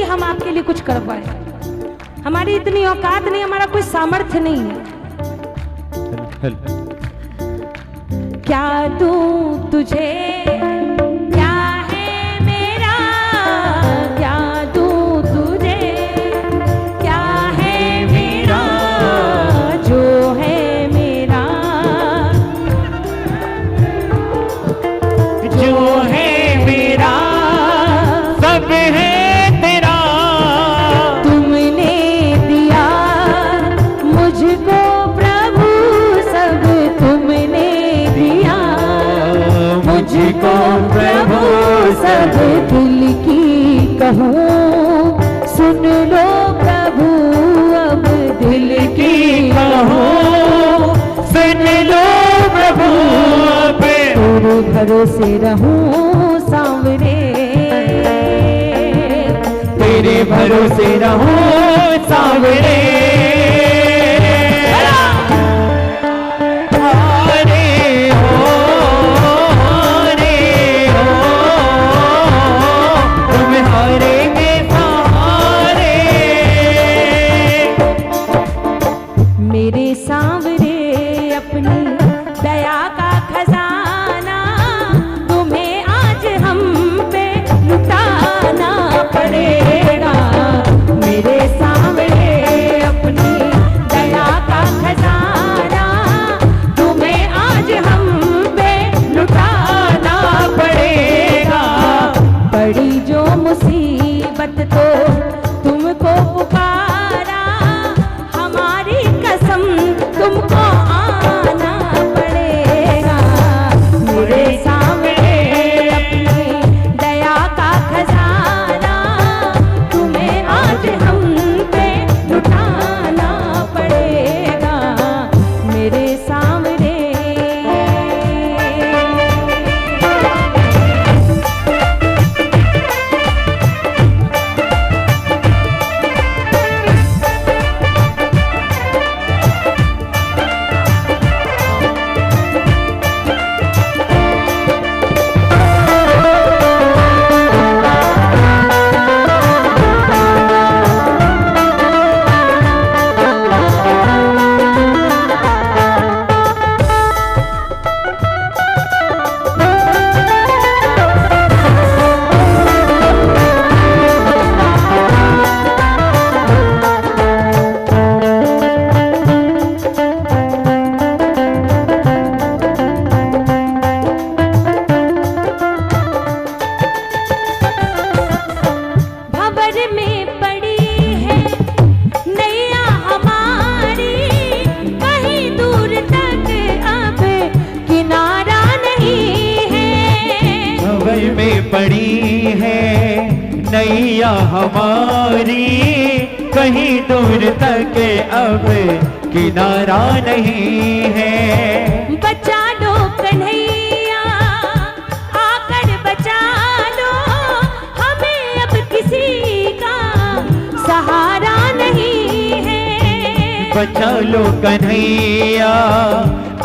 हम आपके लिए कुछ कर पाए। हमारी इतनी औकात नहीं, हमारा कोई सामर्थ्य नहीं है। क्या दूं तुझे, क्या है मेरा, क्या दूं तुझे, क्या है मेरा, जो है मेरा, जो है मेरा सब है तेरा। तुमने दिया मुझको प्रभु, सब तुमने दिया मुझको प्रभु, सब दिल की कहूँ सुन लो प्रभु, अब दिल की कहूँ सुन लो प्रभु, अब तेरे भरोसे रहूं सांवरे, तेरे भरोसे रहूं सांवरे। मेरे सांवरे अपनी दया का खजाना, तुम्हें आज हम पे लुटाना पड़ेगा। मेरे सांवरे अपनी दया का खजाना, तुम्हें आज हम पे लुटाना पड़ेगा। बड़ी जो मुसीबत तो तुमको पुकारा, हमारी कसम तुमको आना पड़ेगा। मेरे सामने अपनी दया का खजाना, तुम्हें आज हम पे लुटाना पड़ेगा। मेरे सामने पड़ी है नैया हमारी, कहीं दूर तक अब किनारा नहीं है। बचा लो कन्हैया, आकर बचा लो, हमें अब किसी का सहारा नहीं है। बचा लो कन्हैया,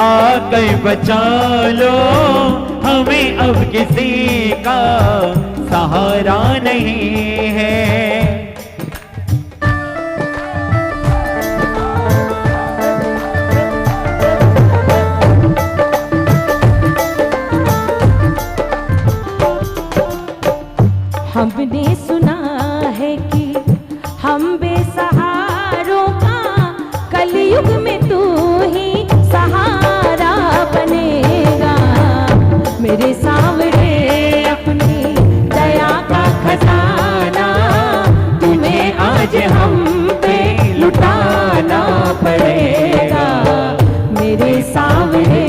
आकर बचा लो, हमें अब किसी का सहारा नहीं है। हमने सुना है कि हम बेसहारों का कलयुग में तू ही सहारा बनेगा। मेरे सांवरे अपनी दया का खजाना, तुम्हें आज हम पे लुटाना पड़ेगा। मेरे सांवरे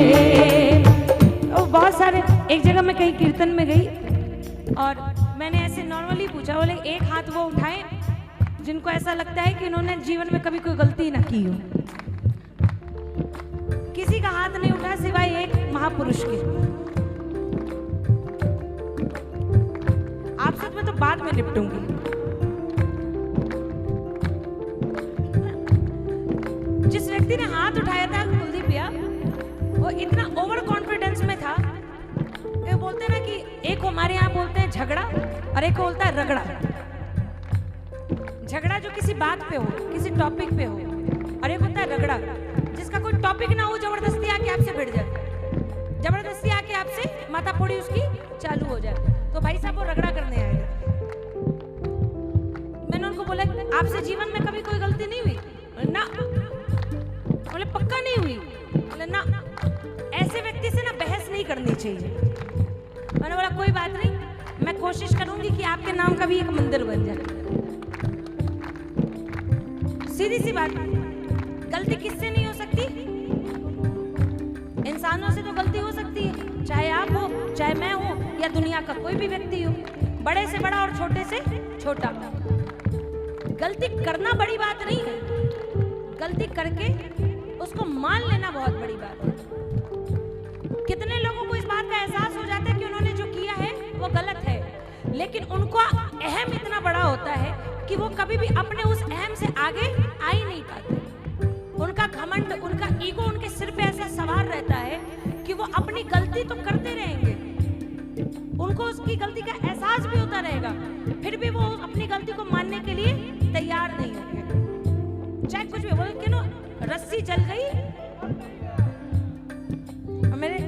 बहुत सारे, एक जगह मैं कहीं कीर्तन में गई और मैंने ऐसे नॉर्मली पूछा, बोले एक हाथ वो उठाएं जिनको ऐसा लगता है कि उन्होंने जीवन में कभी कोई गलती ना की हो। किसी का हाथ नहीं उठा सिवाय एक महापुरुष के। आप सब में तो बाद में निपटूंगी। जिस व्यक्ति ने हाथ उठाया था कुलदीप भैया, वो इतना ओवर कॉन्फिडेंस में था कि बोलते ना कि एक हमारे यहाँ बोलते हैं झगड़ा और एक बोलता है रगड़ा। झगड़ा जो किसी बात पे हो, किसी टॉपिक पे हो, और एक होता है रगड़ा, जिसका कोई टॉपिक ना हो, जबरदस्ती आके आपसे भिड़ जाए, जबरदस्ती आके आपसे माथाफोड़ी उसकी चालू हो जाए। तो भाई साहब वो रगड़ा करने आए थे। मैंने उनको बोला आपसे जीवन में कभी कोई गलती नहीं हुई? ना। बोले पक्का नहीं हुई? बोले ना। ऐसे व्यक्ति से ना बहस नहीं करनी चाहिए। मैंने बोला कोई बात नहीं, मैं कोशिश करूंगी कि आपके नाम का भी एक मंदिर बन जाए। सीधी सी बात, गलती किससे नहीं हो सकती? इंसानों से तो गलती हो सकती है, चाहे आप हो, चाहे मैं हूं, या दुनिया का कोई भी व्यक्ति हो, बड़े से बड़ा और छोटे से छोटा। गलती करना बड़ी बात नहीं है, गलती करके उसको मान लेना बहुत बड़ी बात है। कितने लोगों को इस बात का एहसास हो जाता है कि उन्होंने जो किया है वो गलत है, लेकिन उनको अहम इतना बड़ा होता है कि वो कभी भी अपने उस अहम से आगे आ ही नहीं पाते। उनका घमंड, उनका ईगो उनके सिर पे ऐसा सवार रहता है कि वो अपनी गलती तो करते रहेंगे, उनको उसकी गलती का एहसास भी होता रहेगा, फिर भी वो अपनी गलती को मानने के लिए तैयार नहीं होंगे, चाहे कुछ भी बोले। कि नो रस्सी जल गई,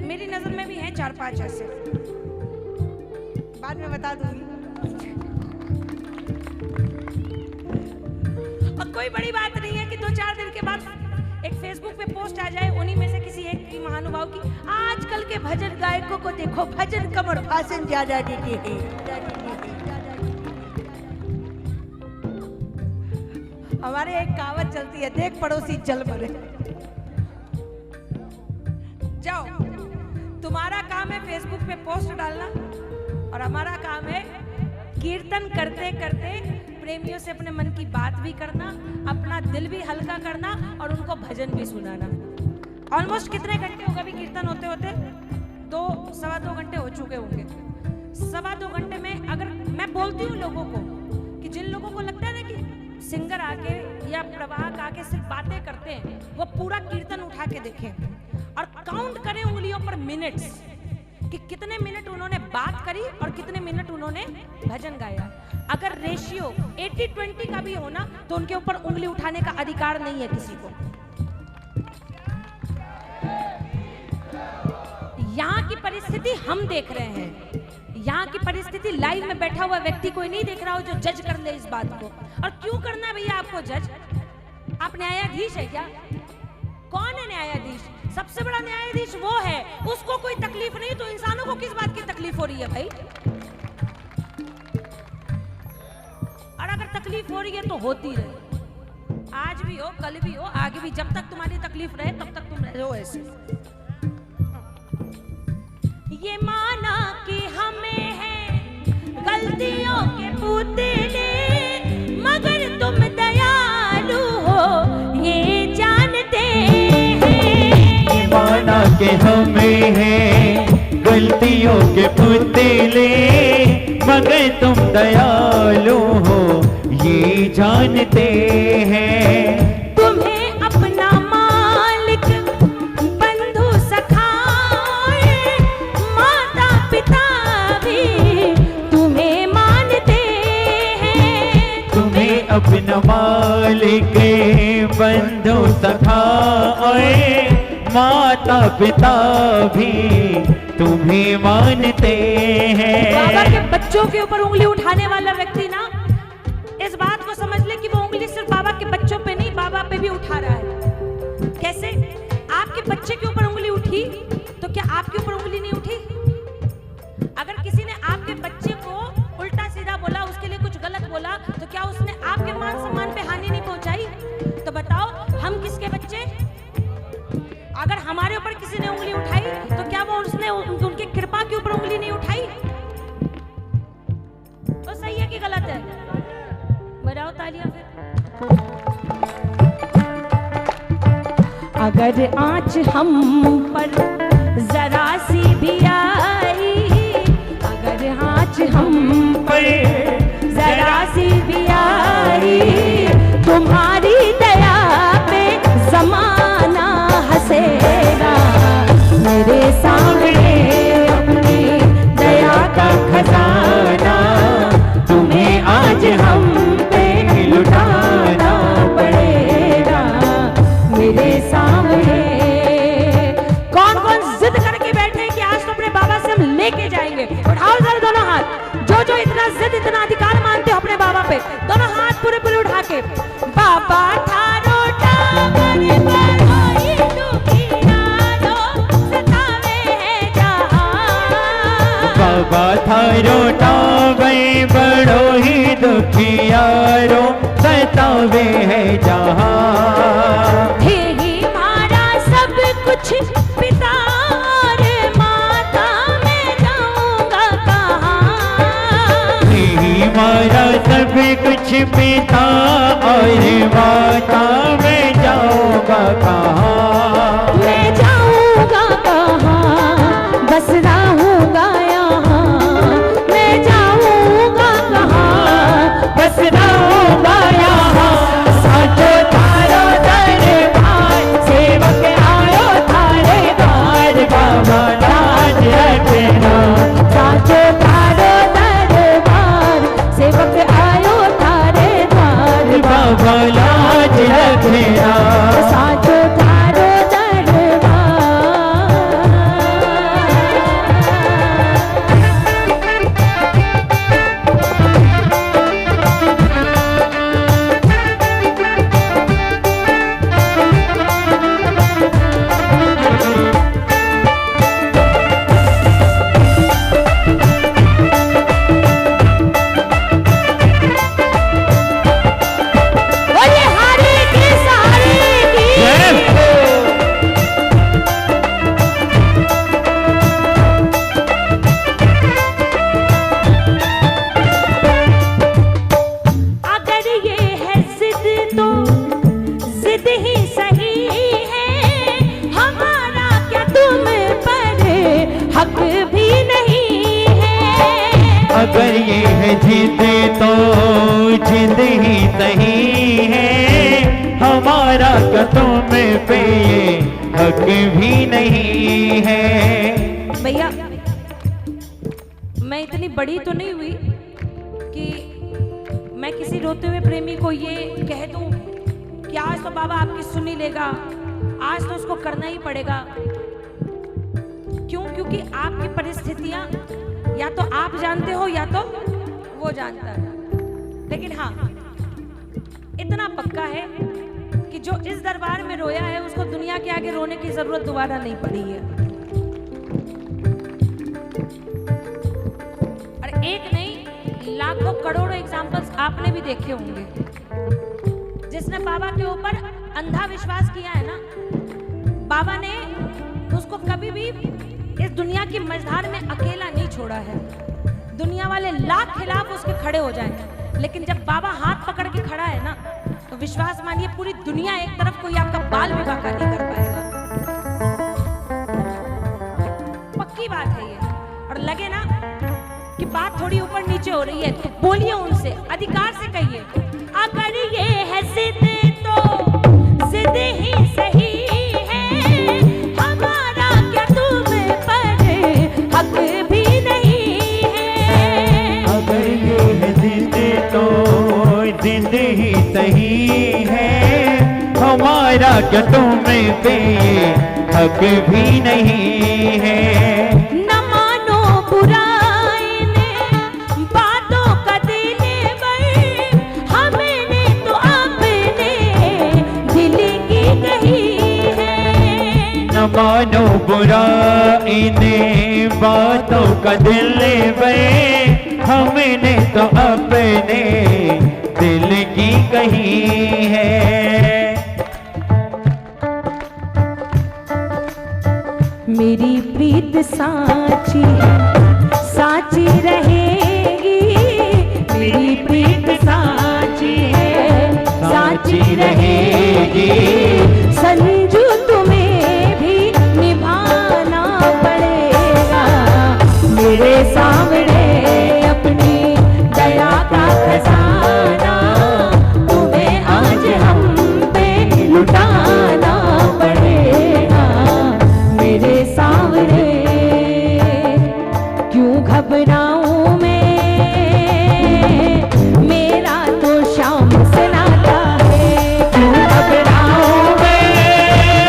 मेरी नजर में भी हैं 4-5 ऐसे, बाद में बता दूंगी। और कोई बड़ी बात नहीं है कि 2-4 दिन के बाद एक फेसबुक पे पोस्ट आ जाए, उन्हीं में से किसी एक की महानुभाव की, आजकल के भजन गायकों को देखो, भजन कम और भाषण ज्यादा देते हैं। हमारे एक कहावत चलती है, देख पड़ोसी जल मरे। जाओ, तुम्हारा काम है फेसबुक पे पोस्ट डालना, और हमारा काम है कीर्तन करते करते प्रेमियों से अपने मन की बात भी करना, अपना दिल भी हल्का करना, और उनको भजन भी सुनाना। ऑलमोस्ट कितने घंटे होगा अभी कीर्तन होते होते? 2-2.25 घंटे हो चुके होंगे। 2.25 घंटे में अगर मैं बोलती हूँ लोगों को कि जिन लोगों को लगता है ना कि सिंगर आके या प्रवाहक आके सिर्फ बातें करते हैं, वो पूरा कीर्तन उठा के देखें और काउंट करें उंगलियों पर मिनट्स कि कितने मिनट उन्होंने बात करी और कितने मिनट उन्होंने भजन गाया। अगर रेशियो 80-20 का भी होना तो उनके ऊपर उंगली उठाने का अधिकार नहीं है किसी को। यहाँ की परिस्थिति हम देख रहे हैं, यहाँ की परिस्थिति लाइव में बैठा हुआ व्यक्ति कोई नहीं देख रहा हो जो जज कर ले इस बात को। और क्यों करना है भैया आपको जज? आप न्यायाधीश है क्या? कौन है न्यायाधीश? सबसे बड़ा न्यायाधीश वो है, उसको कोई तकलीफ नहीं तो इंसानों को किस बात की तकलीफ हो रही है भाई? और अगर तकलीफ हो रही है तो होती रहे, आज भी हो, कल भी हो, आगे भी, जब तक तुम्हारी तकलीफ रहे तब तक तुम रहो ऐसे। ये माना कि हमें है गलतियों के पुतले, मगर तुम दयालु हो ये जानते हैं। माना कि हमें है गलतियों के पुतले, मगर तुम दयालु हो ये जानते हैं। तुम्हें अपना मालिक, बंधु सखा, माता पिता भी तुम्हें मानते हैं। तुम्हें अपना मालिक, बंधु सखा और माता पिता भी तुम्हें मानते हैं। बाबा के बच्चों के ऊपर उंगली उठाने वाला व्यक्ति ना, इस बात को समझ ले कि वो उंगली सिर्फ बाबा के बच्चों पे नहीं, बाबा पे भी उठा रहा है। कैसे? आपके बच्चे के ऊपर उंगली उठी तो क्या आपके ऊपर उंगली नहीं उठी? अगर किसी ने आपके बच्चे को उल्टा सीधा बोला, उसके लिए कुछ गलत बोला, तो क्या उसने आपके मान सम्मान पे हानि नहीं पहुंचाई? तो बताओ, हम किसके बच्चे? अगर हमारे ऊपर किसी ने उंगली उठाई तो क्या वो उसने उनकी कृपा के ऊपर उंगली नहीं उठाई? तो सही है कि गलत है? बजाओ तालियां फिर। अगर आँच हम पर जरा सी भी आई, अगर आँच हम पर जरा सी भी आई, तुम्हारी दया पे जमाना हंसेगा। मेरे सामने अपनी दया का खजाना तुम्हें आज हम पे लुटा पे, दोनों हाथ पूरे पूरे उठा के। बाबा थारो टावर बड़ोई दुखियारो सतावे है जहां। बाबा थारो टावर बड़ो ही दुखियारो सतावे है जहां। हे ही मारा सब कुछ पिता और माता, मैं जाऊंगा कहाँ। ही मारा सब कुछ पिता और माता, मैं जाऊंगा कहाँ। मैं जाऊंगा कहाँ, बस रहूंगा यहाँ। मैं जाऊंगा कहाँ, बस रहूंगा यहाँ। साचो थारो दरबार, सेवक आयो थारे द्वार। बाबा लाज रखना, साचो थारो दरबार, सेवक आयो थारे द्वार। बाबा लाज रखना। साचो थारो दरबार। बोलिए हरे कृष्ण हरे कृष्ण। अगर ये है जिद तो जिद ही सही है, हमारा क्या तुम पर हक भी नहीं है। अगर ये है जिद तो जिद ही सही है, हमारा तुम पे ये हक भी नहीं है। भैया मैं इतनी बड़ी तो नहीं हुई कि मैं किसी रोते हुए प्रेमी को ये कह दूं कि आज तो बाबा आपकी सुन ही लेगा, आज तो उसको करना ही पड़ेगा। क्यों? क्योंकि आपकी परिस्थितियां या तो आप जानते हो या तो वो जानता है। लेकिन हाँ, इतना पक्का है कि जो इस दरबार में रोया है उसको दुनिया के आगे रोने की जरूरत दोबारा नहीं पड़ी है। और एक नहीं, लाखों करोड़ों एग्जाम्पल्स आपने भी देखे होंगे। जिसने बाबा के ऊपर अंधा विश्वास किया है ना, बाबा ने उसको कभी भी इस दुनिया की मझधार में अकेला नहीं छोड़ा है। दुनिया वाले लाख खिलाफ उसके खड़े हो जाएं, लेकिन जब बाबा हाथ पकड़ के खड़ा है ना, तो विश्वास मानिए पूरी दुनिया एक तरफ, कोई आपका बाल भी बांका नहीं कर पाएगा। पक्की बात है ये। और लगे ना कि बात थोड़ी ऊपर नीचे हो रही है, तो बोलिए उनसे, अधिकार से कहिए, अगर ये है जिद तो जिद ही सही है, हमारा क्या तुम पर हक भी नहीं है। अगर ये है जिद तो जिद ही सही है, हमारा क्या तुम पे ये हक भी नहीं है। न मानो बुराई ने बातों का दिल बर, हमने तो अपने दिल की कही है। न मानो बुरा इन्हें बातों का दिल में, हमने तो अपने दिल की कही है। मेरी प्रीत साची साची रहेगी, मेरी प्रीत साची है साची रहेगी। संजू तुम्हें भी निभाना पड़ेगा, मेरे सामने अपनी दया का खजाना तुम्हें आज हम पे लुटाना पड़ेगा। मेरे सामने क्यों घबराऊं मैं, मेरा तो श्याम से नाता है। क्यों घबराऊं मैं,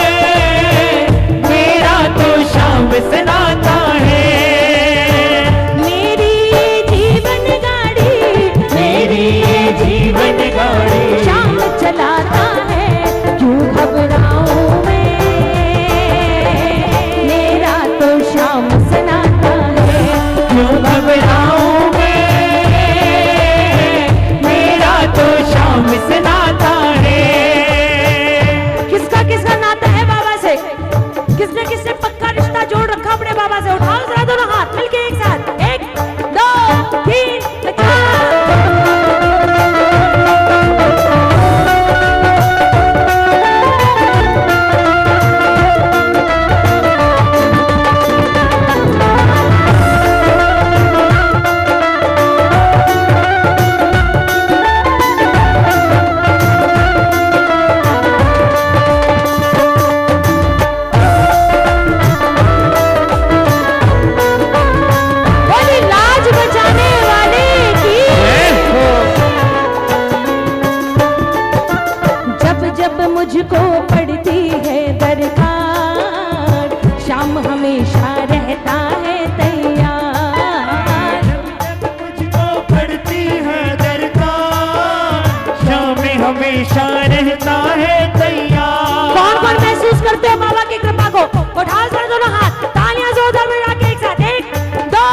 मुझको पड़ती है दरकार, शाम हमेशा रहता है तैयार। जब मुझको पड़ती है दरकार, शाम हमेशा रहता है तैयार। कौन कौन महसूस करते हो बाबा की कृपा को? उठा कर दोनों हाथ, तालियां जोरदार बजा के एक साथ, 1 2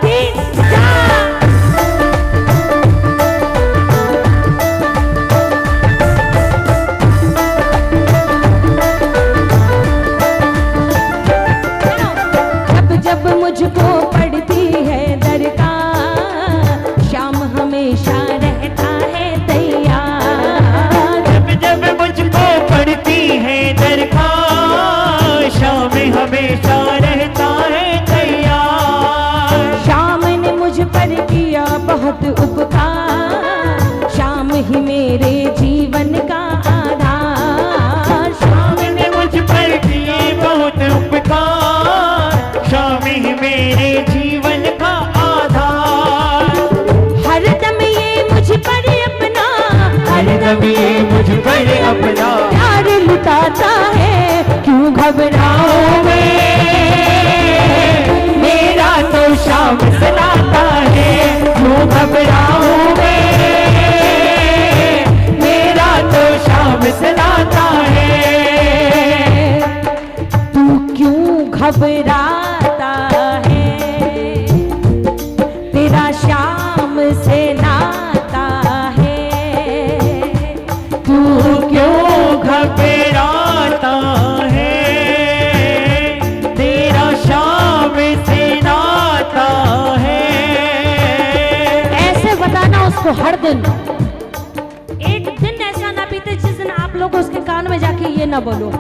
3 4। जब मुझको पड़ती है दरकार, शाम हमेशा रहता है तैयार। जब मुझको पड़ती है दरकार, शाम हमेशा रहता है तैयार। शाम ने मुझ पर किया बहुत उपकार, शाम ही मेरे जीवन का आधार। शाम ने मुझ पर किए बहुत उपकार, शाम ही मेरे जीवन का आधार। हरदम ये मुझ पर अपना, हरदम ये मुझ पर अपना प्यार लुटाता है, क्यों घबराऊं मैं, मेरा तो शाम सलाता है। क्यों घबराऊं मैं, मेरा तो शाम सलाता है। तू क्यों घबराता है, तेरा शाम से नाता है। तू क्यों घबराता है, तेरा शाम से नाता है। ऐसे बताना उसको हर दिन, एक दिन ऐसा ना बीते जिस दिन आप लोग उसके कान में जाके ये ना बोलो,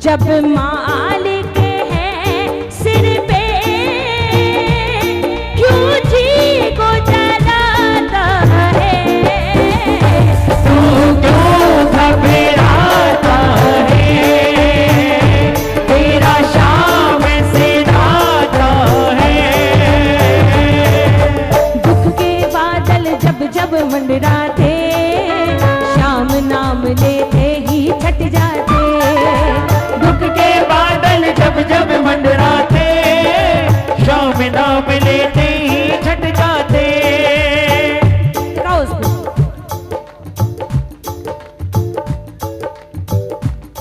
जब मालिक है सिर पे क्यों जी को जलाता है। तू क्यों घबराता है, तेरा शाम से नाता है। दुख के बादल जब जब मंडराते, शाम नाम लेते ही छट जाते। दुख के बादल जब जब मंडराते, शाम नाम लेते ही छट जाते। गाओ उसको।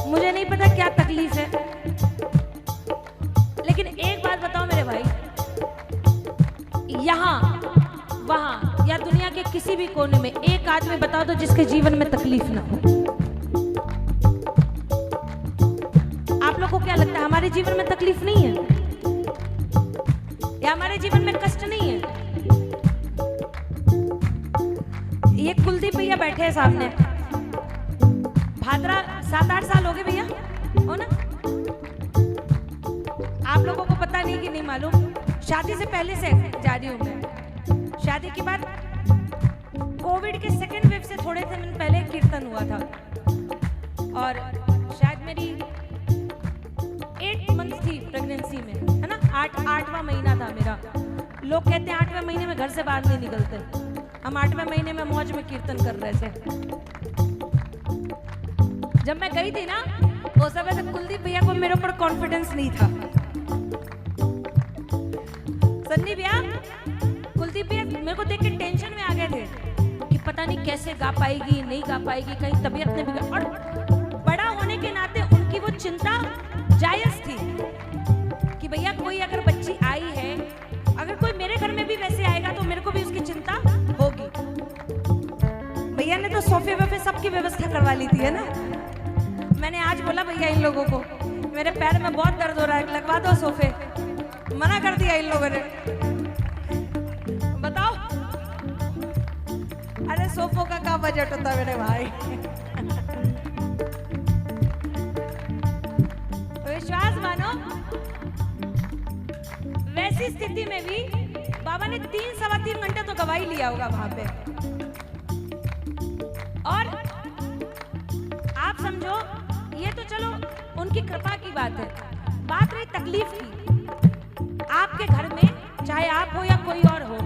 मुझे नहीं पता क्या तकलीफ है, लेकिन एक बात बताओ मेरे भाई, यहाँ वहाँ या दुनिया के किसी भी कोने में एक आदमी बताओ तो जिसके जीवन में तकलीफ ना हो। आप लोग को क्या लगता है हमारे जीवन में तकलीफ नहीं है, या हमारे जीवन में कष्ट नहीं है? ये कुलदीप भैया बैठे हैं सामने, भाद्रा 7-8 साल हो गए भैया, हो ना? आप लोगों को पता नहीं कि नहीं मालूम, शादी से पहले से जा रही हूँ मैं। शादी के बाद कोविड के सेकेंड वेव से थोड़े दिन पहले कीर्तन हुआ था, और शायद मेरी 8 मंथ थी प्रेगनेंसी में, है ना? 8वां महीना था मेरा। लोग कहते हैं 8वें महीने में घर से बाहर नहीं निकलते, हम 8वें महीने में मौज में कीर्तन कर रहे थे। जब मैं गई थी ना, उस समय तक कुलदीप भैया को मेरे ऊपर कॉन्फिडेंस नहीं था। सन्नी भैया, कुलदीप भैया मेरे को देख के टेंशन में आ गए थे कि पता नहीं कैसे गा पाएगी, नहीं गा पाएगी, कहीं तबीयत नहीं बिगड़। और बड़ा होने के नाते उनकी वो चिंता जायज थी कि भैया कोई अगर बच्ची आई है, अगर कोई मेरे घर में भी वैसे आएगा तो मेरे को भी उसकी चिंता होगी। भैया ने तो सोफे वोफे सबकी व्यवस्था करवा ली थी, है ना? मैंने आज बोला भैया इन लोगों को, मेरे पैर में बहुत दर्द हो रहा है, लगवा दो सोफे। मना कर दिया इन लोगों ने। बताओ, अरे सोफों का क्या बजट होता है मेरे भाई। विश्वास मानो, वैसी स्थिति में भी बाबा ने 3-3.25 घंटे तो गवाही लिया होगा वहां पे। और आप समझो, ये तो चलो उनकी कृपा की बात है, बात रही तकलीफ की। आपके घर में चाहे आप हो या कोई और हो,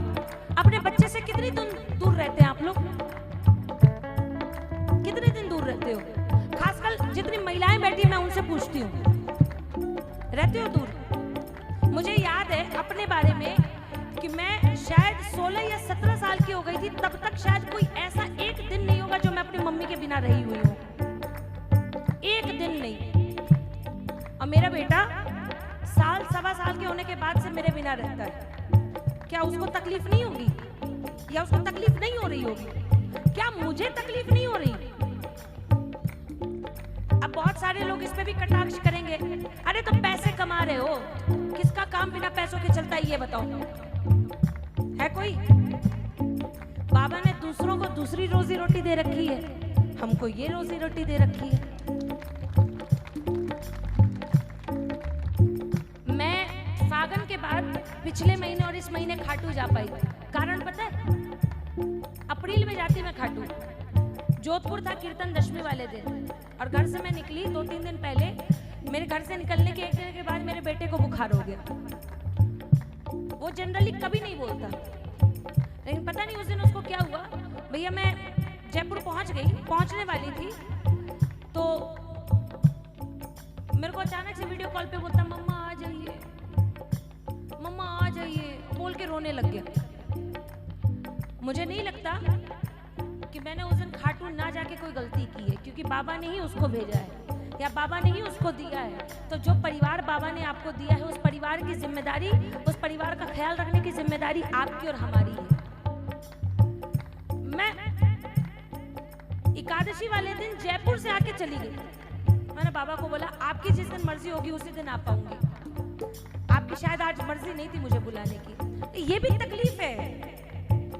अपने बच्चे से कितनी दूर रहते हैं आप लोग? कितने दिन दूर रहते रहते हो? खासकर जितनी महिलाएं बैठी हैं मैं उनसे पूछती हूँ, रहते हो दूर? मुझे याद है अपने बारे में कि मैं शायद 16 या 17 साल की हो गई थी, तब तक शायद कोई ऐसा एक दिन नहीं होगा जो मैं अपनी मम्मी के बिना रही हुई हूँ, एक दिन नहीं। और मेरा बेटा साल सवा साल के होने के बाद से मेरे बिना रहता है। क्या उसको तकलीफ नहीं होगी या उसको तकलीफ नहीं हो रही होगी? क्या मुझे तकलीफ नहीं हो रही? अब बहुत सारे लोग इस पे भी कटाक्ष करेंगे, अरे तो पैसे कमा रहे हो, किसका काम बिना पैसों के चलता है ये बताओ, है कोई? बाबा ने दूसरों को दूसरी रोजी रोटी दे रखी है, हमको ये रोजी रोटी दे रखी है। मैं फागुन के बाद पिछले महीने और इस महीने खाटू जा पाई, कारण पता है? अप्रैल में जाती मैं खाटू, जोधपुर था कीर्तन दशमी वाले दिन, और घर से मैं निकली 2-3 दिन पहले। मेरे घर से निकलने के 1 दिन के बाद मेरे बेटे को बुखार हो गया। वो जनरली कभी नहीं बोलता, लेकिन पता नहीं उस दिन उसको क्या हुआ। भैया मैं जयपुर पहुंचने वाली थी, तो मेरे को अचानक से वीडियो कॉल पे बोलता, मम्मा आ जाइए, मम्मा आ जाइए, बोल के रोने लग गया। मुझे नहीं लगता कि मैंने उस दिन खाटू ना जाके कोई गलती की है, क्योंकि बाबा ने ही उसको भेजा है या बाबा ने ही उसको दिया है। तो जो परिवार बाबा ने आपको दिया है, उस परिवार की जिम्मेदारी, उस परिवार का ख्याल रखने की जिम्मेदारी आपकी और हमारी है। मैं एकादशी वाले दिन जयपुर से आके चली गई। मैंने बाबा को बोला, आपकी जिस दिन मर्जी होगी उसी दिन आ पाऊंगी, आपकी शायद आज मर्जी नहीं थी मुझे बुलाने की। ये भी तकलीफ है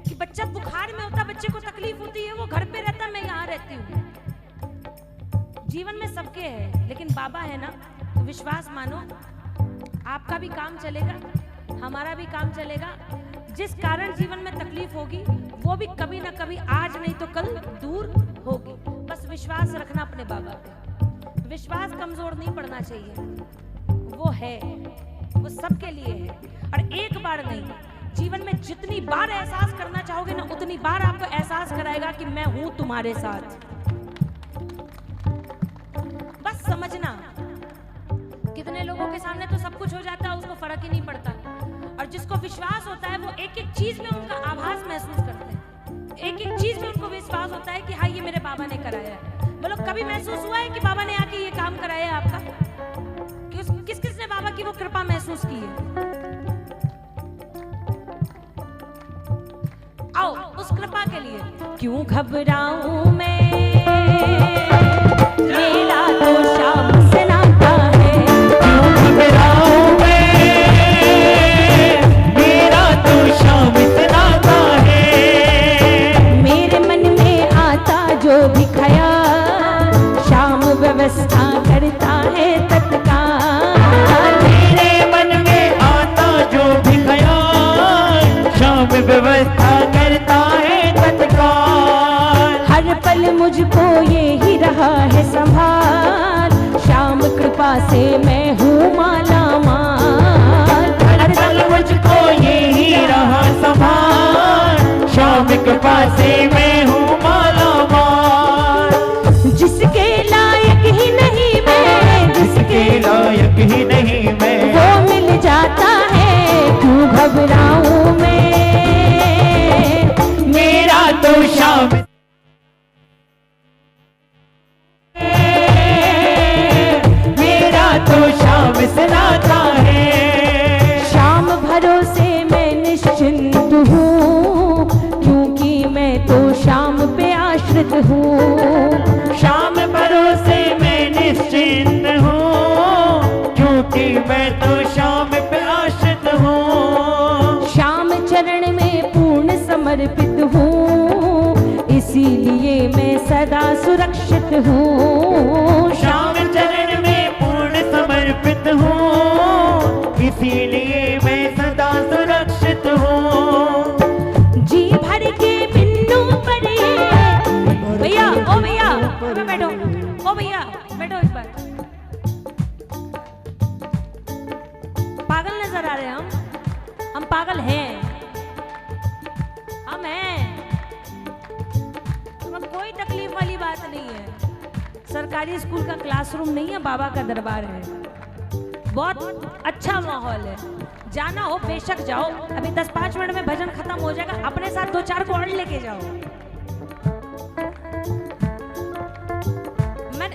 कि बच्चा बुखार में होता, बच्चे को तकलीफ होती है, वो घर पे रहता, मैं यहाँ रहती हूँ। जीवन में सबके है, लेकिन बाबा है ना, तो विश्वास मानो, आपका भी काम चलेगा, हमारा भी काम चलेगा। जिस कारण जीवन में तकलीफ होगी वो भी कभी ना कभी, आज नहीं तो कल दूर होगी। बस विश्वास रखना अपने बाबा पे, विश्वास कमजोर नहीं पड़ना चाहिए। वो है, वो सबके लिए है, और एक बार नहीं, जीवन में जितनी बार एहसास करना चाहोगे ना, उतनी बार आपको एहसास कराएगा कि मैं हूं तुम्हारे साथ। बस समझना, कितने लोगों के सामने तो सब कुछ हो जाता है, उसको फर्क ही नहीं पड़ता, और जिसको विश्वास होता है वो एक एक चीज में उनका आभास महसूस करते हैं, एक एक चीज में उनको विश्वास होता है कि हाँ ये मेरे बाबा ने कराया है। बोलो कभी महसूस हुआ है कि बाबा ने आके ये काम कराया है आपका? किस किस ने बाबा की वो कृपा महसूस की है? आओ उस कृपा के लिए। क्यों घबराऊं मैं, मेरा तो शाम से नाता है। क्यों घबराऊं मैं, मेरा तो शाम से नाता है। मेरे मन में आता जो भी ख्याल, शाम व्यवस्था करता है तत्काल। मेरे मन में आता जो भी ख्याल, शाम व्यवस्था करता है तत्काल। हर पल मुझको ये ही रहा है संभाल, शाम कृपा से मैं हूँ माला माल। हर पल मुझको ये ही रहा संभाल, शाम कृपा से मैं हूँ माला माल। जिसके लायक ही नहीं मैं, जिसके लायक ही नहीं मैं, वो मिल जाता है। क्यों घबराऊं मैं, मेरा तो शाम तो शाम से नाता है। शाम भरोसे मैं निश्चिंत हूँ, क्योंकि मैं तो शाम पे आश्रित हूँ। शाम भरोसे मैं निश्चिंत हूँ, क्योंकि मैं तो शाम पे आश्रित हूँ। शाम चरण में पूर्ण समर्पित हूँ, इसीलिए मैं सदा सुरक्षित हूँ। शाम चरण में समर्पित हूँ, इसीलिए मैं सदा सुरक्षित हूँ। जी भर के बिन्नू पर भैया, ओ भैया बैठो, ओ भैया बैठो इस बार। पागल नजर आ रहे हैं हम पागल हैं, हम हैं, तो कोई तकलीफ वाली बात नहीं है। सरकारी स्कूल का क्लासरूम नहीं है, बाबा का दरबार है। बहुत अच्छा माहौल है, जाना हो बेशक जाओ। अभी 10-5 मिनट में भजन खत्म हो जाएगा, अपने साथ 2-4 को और लेके जाओ।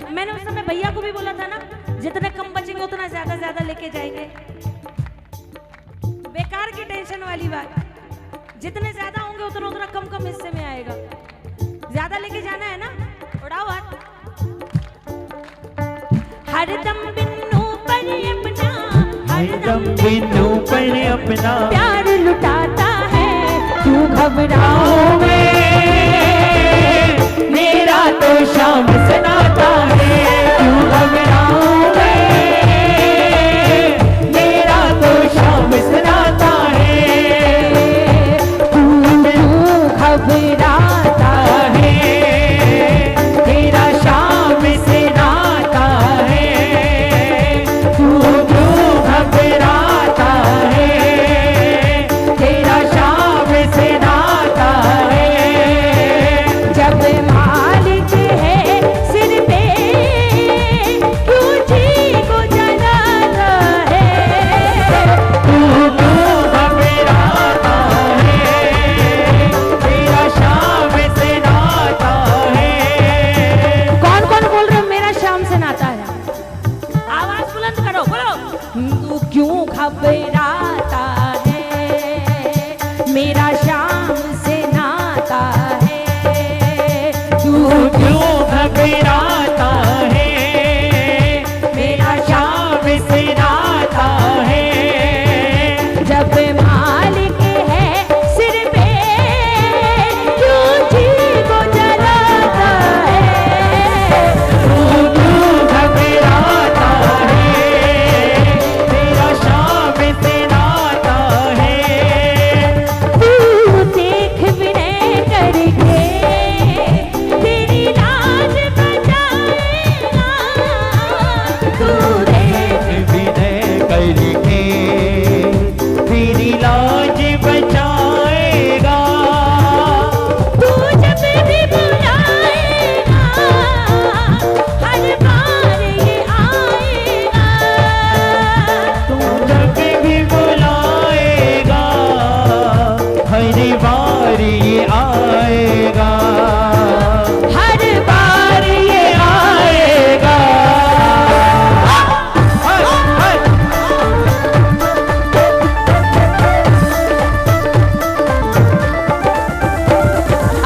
मैंने उस समय भैया को भी बोला था ना, जितने कम बचेंगे उतना ज्यादा लेके जाएंगे। बेकार की टेंशन वाली बात, जितने ज्यादा होंगे उतना कम हिस्से में आएगा। ज्यादा लेके जाना है ना, उड़ाओ हाथ। हरदम बिन्नू पर अपना, हरदम बिन्नू पर अपना प्यार लुटाता है, क्यों घबराओगे, मेरा तो शाम सुनाता है। क्यों घबराओगे, मेरा तो शाम सुनाता है। क्यों घबराता है, तेरा शाम से नाता है। तू क्यों घबराता है, तेरा शाम से नाता है। जब मालिक है सिर पे, क्यों जी को जलाता है। तू क्यों घबराता है, तेरा शाम से नाता है। कौन बोल रहे हो मेरा शाम से नाता है? आवाज बुलंद करो, बोलो। तू क्यों घबराता है, मेरा शाम से नाता है। तू क्यों घबराता है, मेरा शाम से नाता है। जब मालिक है सिर पे, क्यों जी को जलाता है। तू क्यों घबराता है, तेरा शाम से नाता है। तू देख विनय करके तेरी लाज बचाएगा। तू देख विनय करके तेरी लाज बचाएगा। तू जब भी बुलाएगा, हर बार ये आएगा। तू जब भी बुलाएगा, हर बार ये आएगा। हर बार ये आएगा।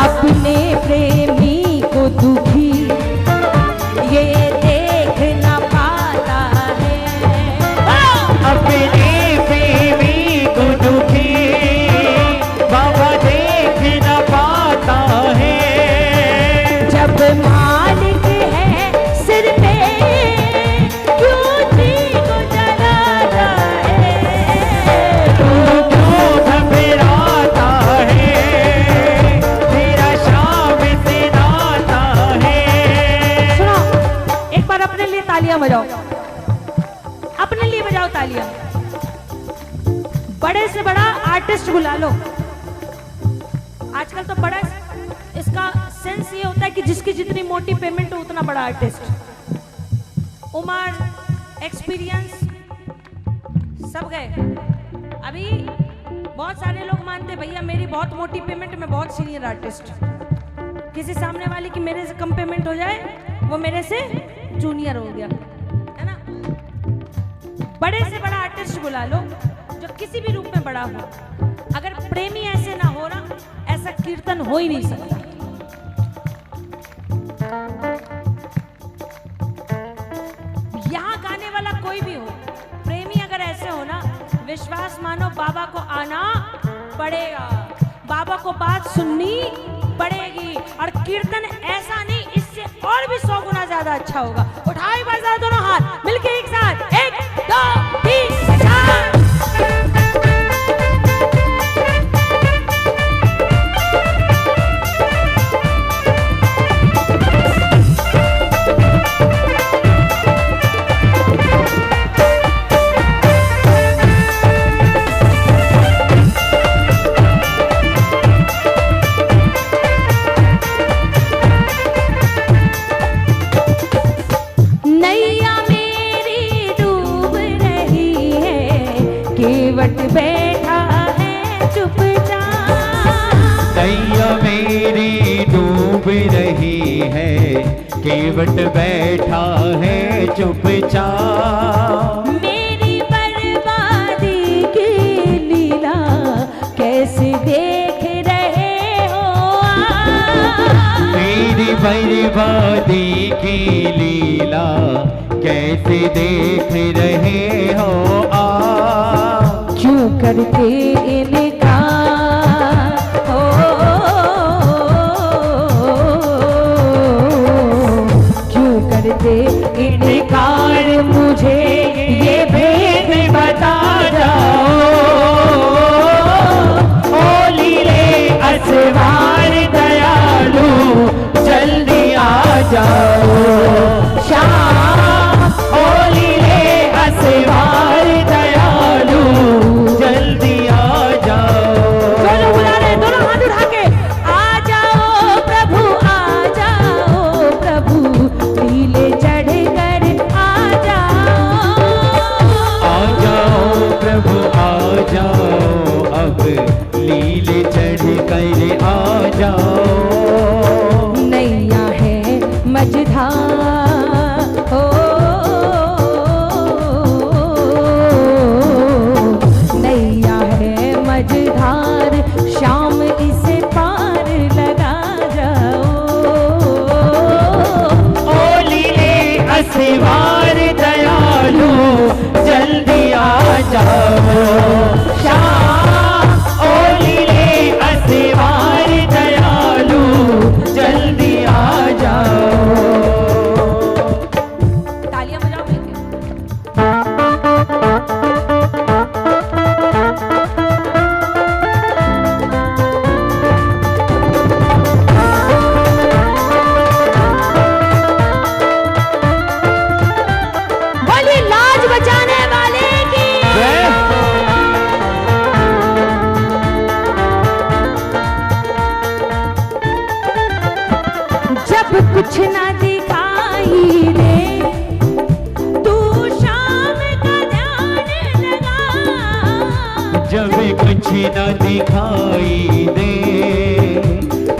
अपने प्रेमी को दुखी ये देख न पाता है। अपने प्रेमी को दुखी बाबा देख न पाता है। जब मालिक है सिर पे, क्यों जी को जलाता है। तू क्यों घबराता है, तेरा शाम से नाता है। सुनो, एक बार अपने लिए तालियां बजाओ, अपने लिए बजाओ तालियां। बड़े से बड़ा आर्टिस्ट बुला लो। आजकल तो बड़ा इसका सेंस ये होता है कि जिसकी जितनी मोटी पेमेंट हो उतना बड़ा आर्टिस्ट। उम्र, एक्सपीरियंस सब गए। अभी बहुत सारे लोग मानते भैया मेरी बहुत मोटी पेमेंट, मैं बहुत सीनियर आर्टिस्ट। किसी सामने वाले की मेरे से कम पेमेंट हो जाए, वो मेरे से जूनियर हो गया, है ना। बड़े से बड़ा आर्टिस्ट बुला लो जो किसी भी रूप में बड़ा हो। अगर प्रेमी ऐसे ना हो ना, ऐसा कीर्तन हो ही नहीं सकता। यहाँ गाने वाला कोई भी हो, प्रेमी अगर ऐसे हो ना, विश्वास मानो बाबा को आना पड़ेगा, बाबा को बात सुननी पड़ेगी। और कीर्तन ऐसा नहीं, इससे और भी 100 गुना ज्यादा अच्छा होगा। उठाओ एक बार जरा दोनों हाथ मिलके एक साथ, 1 2 3 4। डूब रही है, केवट बैठा है चुपचाप। मेरी बर्बादी की लीला कैसे देख रहे हो आप? मेरी बर्बादी की लीला कैसे देख रहे हो आप? क्यों करते इनकार हो, क्यों करते इनकार? मुझे ये भेद बता जाओ। ओ लीले असवार दयालु जल्दी आ जाओ। श्याम ओ लीले असवार दयालु जल्दी आ जाओ। दोनों बुला रहे, दोनों हाथ उठा के आ जाओ प्रभु, आ जाओ प्रभु, लीले चढ़ कर आ जाओ। आ जाओ प्रभु आ जाओ, अब लीले चढ़ कर आ जाओ। नैया है मझधार हो, नैया है मझधार, शाम इसे पार लगा जाओ। ओ लीले असवार दयालु जल्दी आ जाओ। श्याम ओ लीले असवार दयालु जल्दी आ जाओ। तालियां बजाओ मिलके। बोलिए लाज बचाने वाले की। जब कुछ ना दिखाई दे, तू शाम का ध्यान लगा। जब कुछ न दिखाई दे,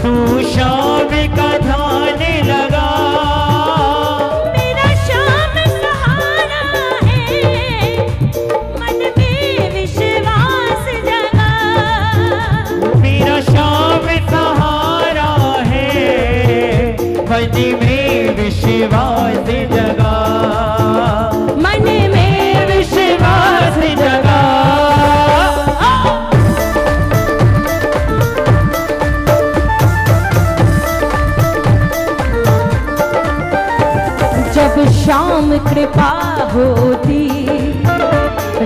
तू शाम का ध्यान लगा। मेरा शाम सहारा है, मन में विश्वास जगा। मेरा शाम सहारा है, मन में विश्वास जगा। मन में विश्वास जगा। जब शाम कृपा होती,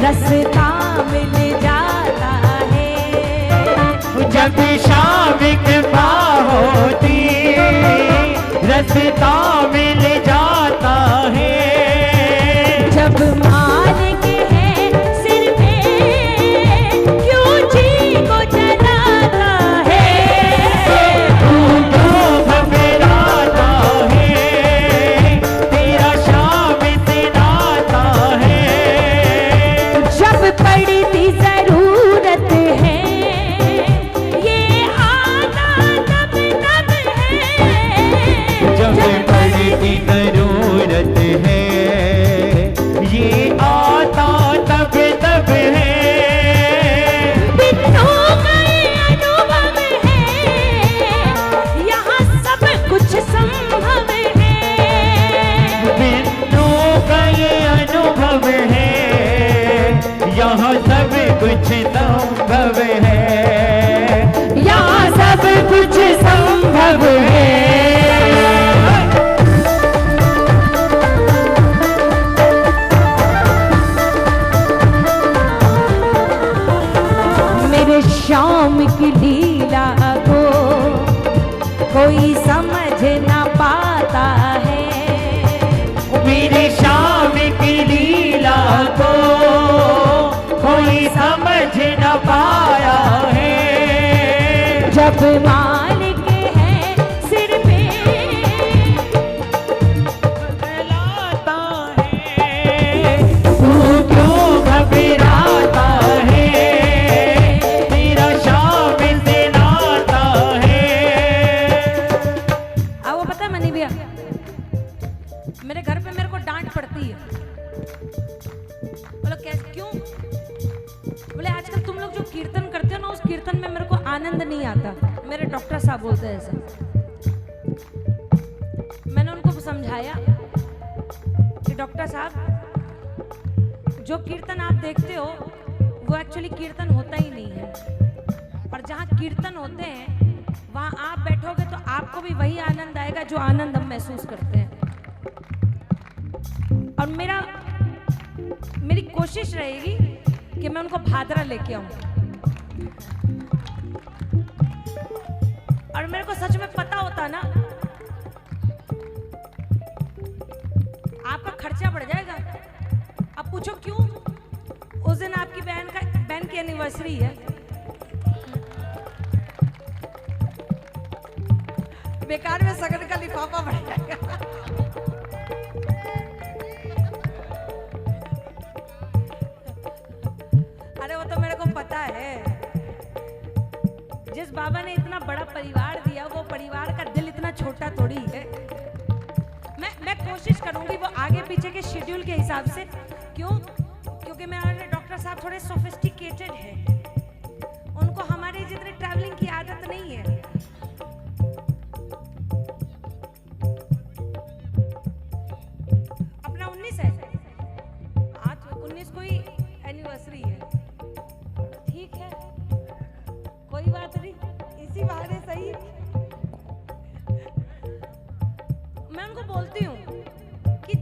रास्ता मिल जाता है। जब शाम कृपा होती, रास्ता मिल जाता है। जब मालिक है सिर पे, क्यों जी को जलाता है? तू क्यों घबराता है, तेरा शाम से नाता है। जब पड़ती जरूरत है, ये आता तब तब है। जब पड़ती जरूरत है, ये आता तब तब है। बिन्नों का ये अनुभव है, यहाँ सब कुछ संभव है। बिन्नों का ये अनुभव है, यहाँ सब कुछ संभव है। यहाँ सब कुछ संभव है। मेरे शाम की लीला को कोई समझ ना पाता है। मेरी शाम की लीला को कोई समझ न पाया है। जब मालिक है सिर पे, घबराता है, तू क्यों घबराता है, तेरा शाम से नाता है। दिखाया कि डॉक्टर साहब जो कीर्तन आप देखते हो वो एक्चुअली कीर्तन होता ही नहीं है, और जहाँ कीर्तन होते हैं वहाँ आप बैठोगे तो आपको भी वही आनंद आएगा जो आनंद हम महसूस करते हैं। और मेरी कोशिश रहेगी कि मैं उनको भादरा लेके आऊं। और मेरे को सच में पता होता ना आपका खर्चा बढ़ जाएगा। अब पूछो क्यों? उस दिन आपकी बहन की एनिवर्सरी है, बेकार में सगन का लिफाफा बढ़ जाएगा। अरे वो तो मेरे को पता है, जिस बाबा ने इतना बड़ा परिवार दिया वो परिवार का दिल इतना छोटा थोड़ी है। मैं कोशिश करूंगी वो आगे पीछे के शेड्यूल के हिसाब से। क्यों? क्योंकि मेरे डॉक्टर साहब थोड़े सोफिस्टिकेटेड हैं, उनको हमारी जितनी ट्रैवलिंग की आदत नहीं है। अपना 19 है, आज 19 को ही एनिवर्सरी है। ठीक है, कोई बात नहीं, इसी बहाने सही। मैं उनको बोलती हूँ कि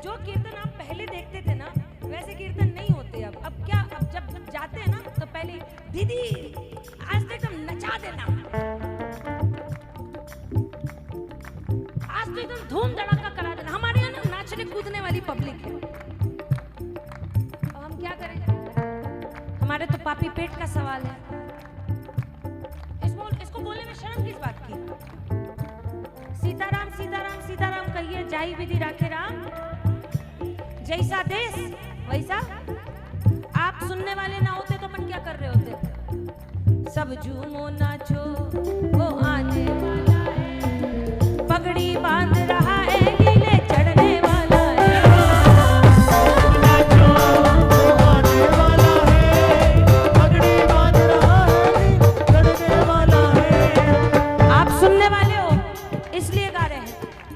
जो कीर्तन आप पहले देखते थे ना वैसे कीर्तन नहीं होते अब क्या, अब जब जाते हैं ना तो पहले दीदी आज तो एकदम नचा देना, आज तो एकदम धूम धड़ाका करा देना। हमारे यहाँ ना नाचने कूदने वाली पब्लिक है। अब हम क्या करें? हमारे तो पापी पेट का सवाल है। इसको बोलने में शर्म किस बात की? सीताराम सीताराम सीताराम कहिए, जाई विधि राखे राम, जैसा देश वैसा। आप सुनने वाले ना होते तो मन क्या कर रहे होते? सब झूमो नाचो वो आने वाला है, पगड़ी बांध रहा है, लीले चढ़ने वाला है। नाचो वो आने वाला है, पगड़ी बांध रहा है, चढ़ने वाला है। आप सुनने वाले हो इसलिए गा रहे हैं।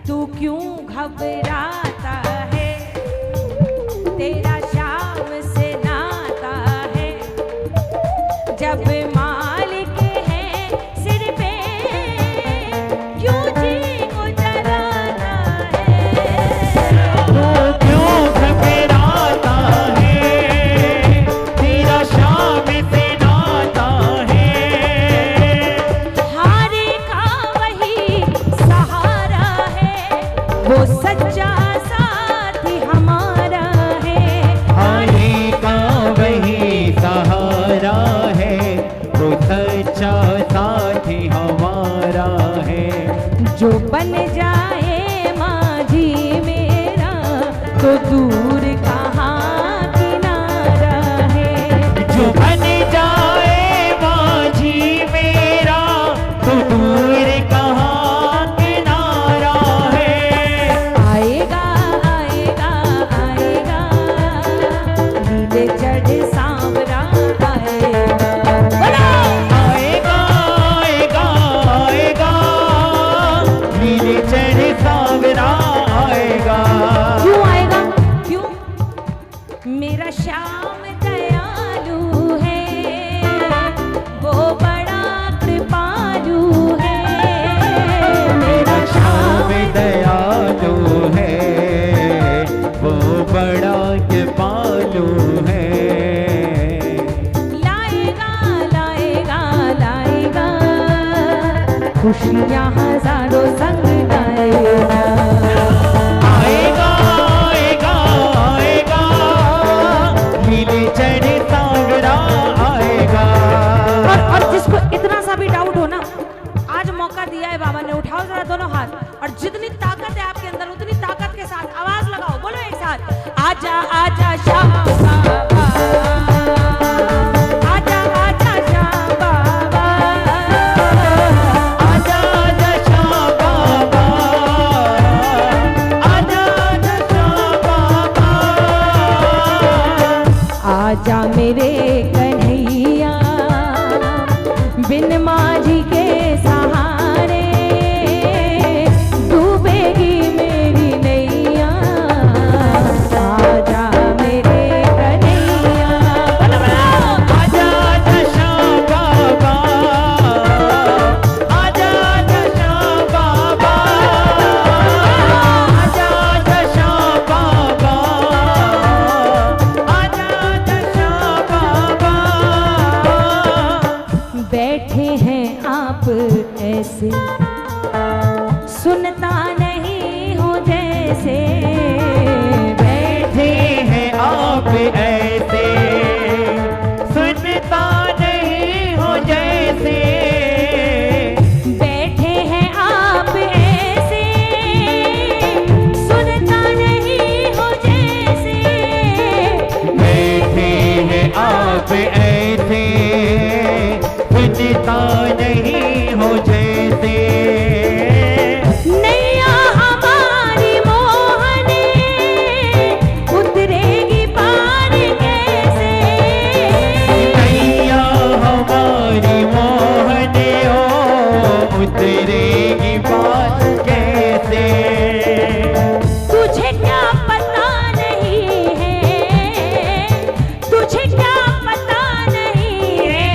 तू क्यों घबराता है, तेरा शाम से नाता है, जब मालिक है सिर पे क्यों जी को जलाना है। तू क्यों घबराता है, तेरा शाम से नाता है। हारे का वही सहारा है, वो सच्चा साथी हमारा है। हारे का वही सहारा है, वो सच्चा साथी हमारा है। जो बन जाए माझी मेरा तो दूर कहाँ किनारा है। जो बन जाए माझी मेरा तो दूर कहाँ किनारा है। आएगा आएगा आएगा, नीले चढ़ सांवरा आएगा। बोलो! आएगा आएगा आएगा, नीले चढ़े सांवरा आएगा। क्यों आएगा? क्यों? मेरा श्याम दयालु है, वो बड़ा कृपालु है। मेरा श्याम दयालु है, वो बड़ा कृपालु है। लाएगा लाएगा लाएगा, खुशियाँ हजारों संग लाएगा। आएगा आएगा आएगा, नीले चढ़े सांवरा आएगा। और जिसको इतना सा भी डाउट हो ना, आज मौका दिया है बाबा ने, उठाओ जरा दोनों हाथ, और जितनी ताकत है आपके अंदर उतनी ताकत के साथ आवाज लगाओ, बोलो एक साथ, आजा आजा श्याम बाबा, आजा आजा श्याम बाबा, आजा आजा श्याम बाबा, आजा आजा श्याम बाबा। आजा मेरे कन्हैया, बिन माझी के सहारे डूबेगी मेरी नैया। जैसे बैठे हैं आप ऐसे, सुनता नहीं हो जैसे। बैठे हैं आप ऐसे, सुनता नहीं हो जैसे। बैठे हैं आप ऐसे, सुनता नहीं हो जैसे। नैया हमारी मोहने उतरेगी पार कैसे। नैया हमारी मोहने हो उतरेगी बात कैसे। तुझे क्या पता नहीं है, तुझे क्या पता नहीं है,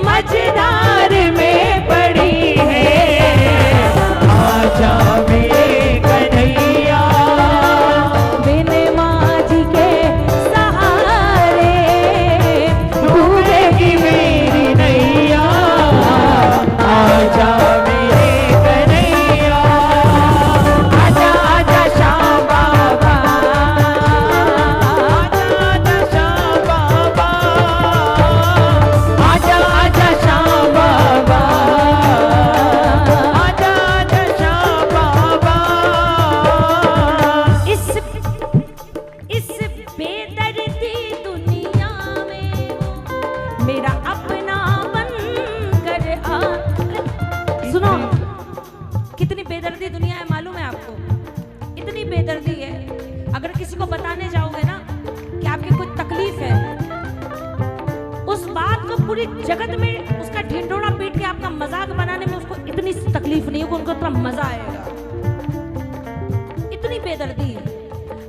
मझधार में पड़ी है। आजा मेरे कन्हैया, बिन माझी के सहारे डूबेगी मेरी नैया। आजा मेरे कन्हैया, आजा आजा श्याम बाबा, आजा श्याम बाबा, आजा आजा श्याम बाबा। आजा श्याम बाबा। इस बेदर्दी दुनिया में वो मेरा अपना बन कर आ। सुनो, कितनी बेदर्दी दुनिया है मालूम है आपको? इतनी बेदर्दी है, अगर किसी को बताने जाओगे ना कि आपकी कोई तकलीफ है, उस बात को पूरी जगत में उसका ढिंढोरा पीट के आपका मजाक बनाने में उसको इतनी तकलीफ नहीं होगी, उनको इतना मजा आएगा। इतनी बेदर्दी है।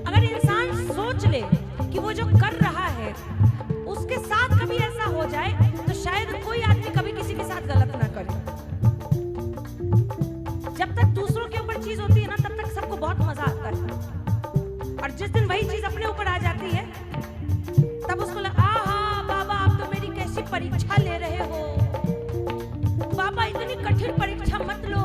अगर इंसान सोच ले कि वो जो कर रहा है उसके साथ कभी ऐसा हो जाए, तो शायद कोई आदमी कभी किसी के साथ गलत ना करे। जब तक दूसरों के ऊपर चीज होती है ना, तब तक सबको बहुत मजा आता है, और जिस दिन वही चीज अपने ऊपर आ जाती है, तब उसको लगा आहा बाबा आप तो मेरी कैसी परीक्षा ले रहे हो, बाबा इतनी कठिन परीक्षा मत लो,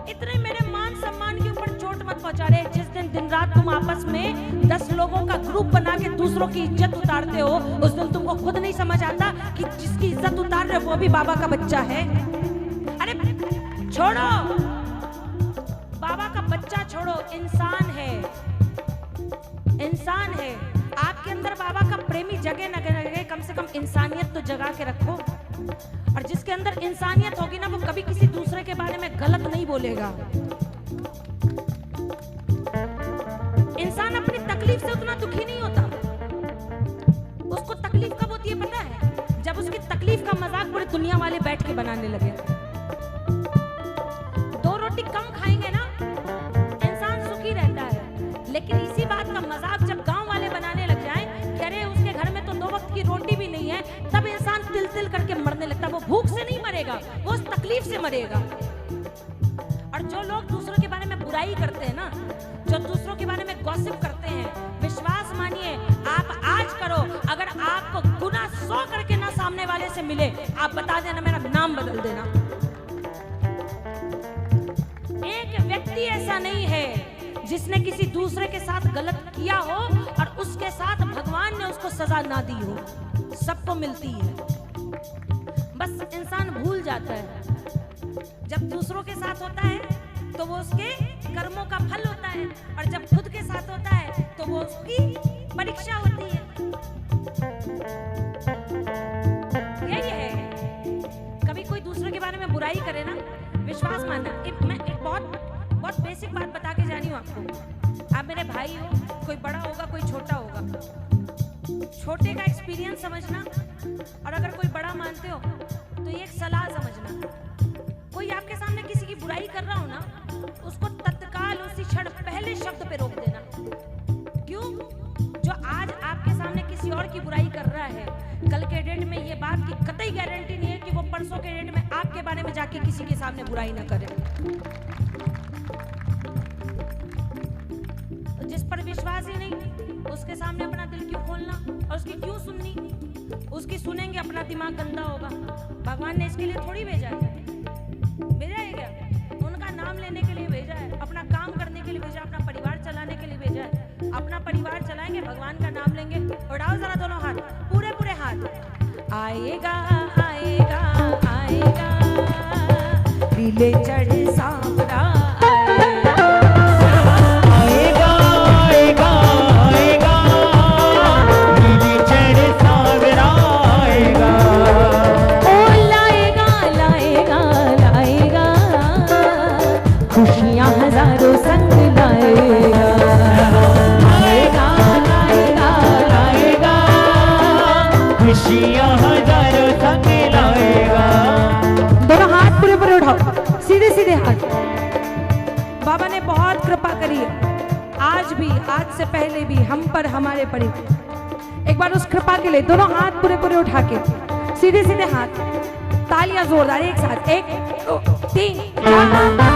इतने मेरे मान सम्मान के ऊपर चोट मत पहुंचा रहे। जिस दिन दिन रात तुम आपस में 10 लोगों का ग्रुप बना के दूसरों की इज्जत उतारते हो, उस दिन तुमको खुद नहीं समझ आता कि जिसकी इज्जत उतार रहे हो वो भी बाबा का बच्चा है। अरे छोड़ो, बाबा का बच्चा छोड़ो, इंसान है, इंसान है। आपके अंदर बाबा का प्रेमी जगे न जगे, कम से कम इंसानियत तो जगा के रखो। और जिसके अंदर इंसानियत होगी ना, वो कभी किसी दूसरे के बारे में गलत नहीं बोलेगा। इंसान अपनी तकलीफ से उतना दुखी नहीं होता। उसको तकलीफ कब होती है पता है? जब उसकी तकलीफ का मजाक पूरी दुनिया वाले बैठ के बनाने लगे। 2 रोटी कम खाएंगे ना, इंसान सुखी रहता है। लेकिन इसी बात का मजाक जब गांव वाले बनाने लग जाएं कि अरे उसके घर में तो 2 वक्त की रोटी भी नहीं है, तब इंसान तिल तिल करके मरने लगता है। वो भूख से नहीं मरेगा, वो उस तकलीफ से मरेगा। और जो लोग दूसरों के बारे में बुराई करते हैं ना, जो दूसरों के बारे में गॉसिप करते हैं, विश्वास मानिए, आप आज करो, अगर आपको गुना 100 करके ना सामने वाले से मिले, आप बता देना, मेरा नाम बदल देना। एक व्यक्ति ऐसा नहीं है जिसने किसी दूसरे के साथ गलत किया हो और उसके साथ भगवान ने उसको सजा ना दी हो। सबको मिलती है, बस इंसान भूल जाता है। जब दूसरों के साथ होता है तो वो उसके कर्मों का फल होता है, और जब खुद के साथ होता है तो वो उसकी परीक्षा होती है। यही है, कभी कोई दूसरे के बारे में बुराई करे ना, विश्वास मानना। मैं एक बहुत बेसिक बात बता के जानी हूँ आपको। आप मेरे भाई हो, कोई बड़ा होगा कोई छोटा होगा, छोटे का एक्सपीरियंस समझना, और अगर कोई बड़ा मानते हो तो ये एक सलाह समझना। कोई आपके सामने किसी की बुराई कर रहा हो ना, उसको तत्काल उसी क्षण पहले शब्द पे रोक देना। क्यों? जो आज आपके सामने किसी और की बुराई कर रहा है, कल के डेट में ये बात की कतई गारंटी नहीं है कि वो परसों के डेट में आपके बारे में जाके किसी के सामने बुराई ना करे। जिस पर विश्वास ही नहीं, उसके सामने अपना दिल क्यों खोलना और उसकी क्यों सुननी? उसकी सुनेंगे अपना दिमाग गंदा होगा। भगवान ने इसके लिए थोड़ी भेजा है क्या? उनका नाम लेने के लिए भेजा है, अपना काम करने के लिए भेजा, अपना अपना परिवार चलाएंगे, भगवान का नाम लेंगे। उठाओ जरा दोनों हाथ, पूरे पूरे हाथ। आएगा आएगा आएगा, दिले चढ़ सांवरा आएगा आएगा आएगा, नीली चढ़ सांवरा आएगा। ओ लाएगा लाएगा लाएगा, खुशियाँ हजारों संग लाएगा। आएगा आएगा आएगा, खुशियाँ हजारों संग लाएगा। दोनों हाथ पूरे पूरे उठाओ, सीधे सीधे हाथ। बाबा ने बहुत कृपा करी है, आज भी, आज से पहले भी हम पर, हमारे पर। एक बार उस कृपा के लिए दोनों हाथ पूरे पूरे उठा के सीधे सीधे हाथ, तालियां जोरदार एक साथ। 1 2 3 4।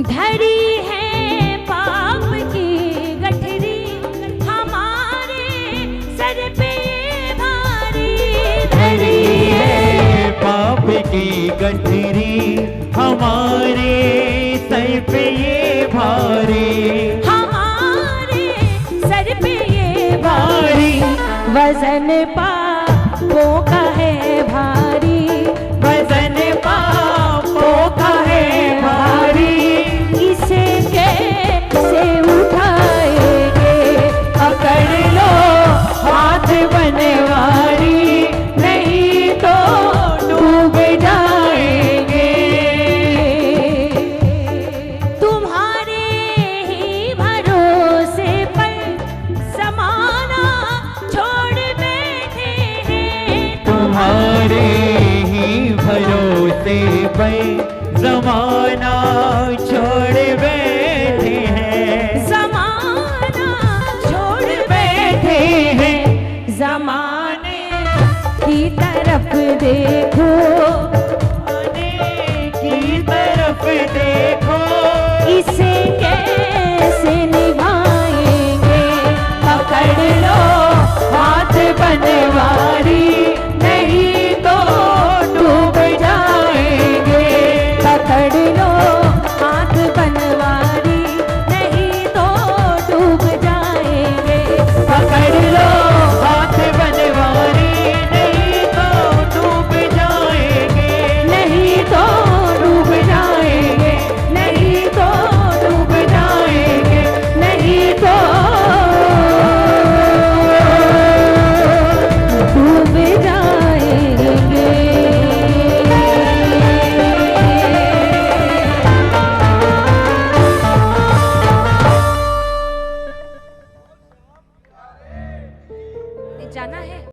धरी है पाप की गठरी, हमारे सर पे ये भारी। धरी है पाप की गठरी, हमारे सर पे ये भारी। हमारे सर पे ये भारी, वजन पापों का है भारी। वजन पापों का है भारी, इसे कैसे उठाएंगे, पकड़ लो हाथ बनवारी, नहीं तो डूब जाएंगे। तुम्हारे ही भरोसे पर समाना छोड़ बैठे हैं। तुम्हारे ही भरोसे पे जमाना छोड़ बैठे हैं। जमाना छोड़ बैठे हैं, जमाने की तरफ देखो, आने की तरफ देखो। इसे कैसे निभाएंगे, पकड़ लो हाथ बनवारी, नहीं तो डूब जाएंगे। पकड़ लो हाथ बनवारी, नहीं तो डूब जाएंगे। पकड़ लो हाथ बनवारी, नहीं तो डूब जाएंगे। नहीं तो डूब जाएंगे, नहीं तो डूब जाएंगे, नहीं तो डूब जाएंगे। जाना है।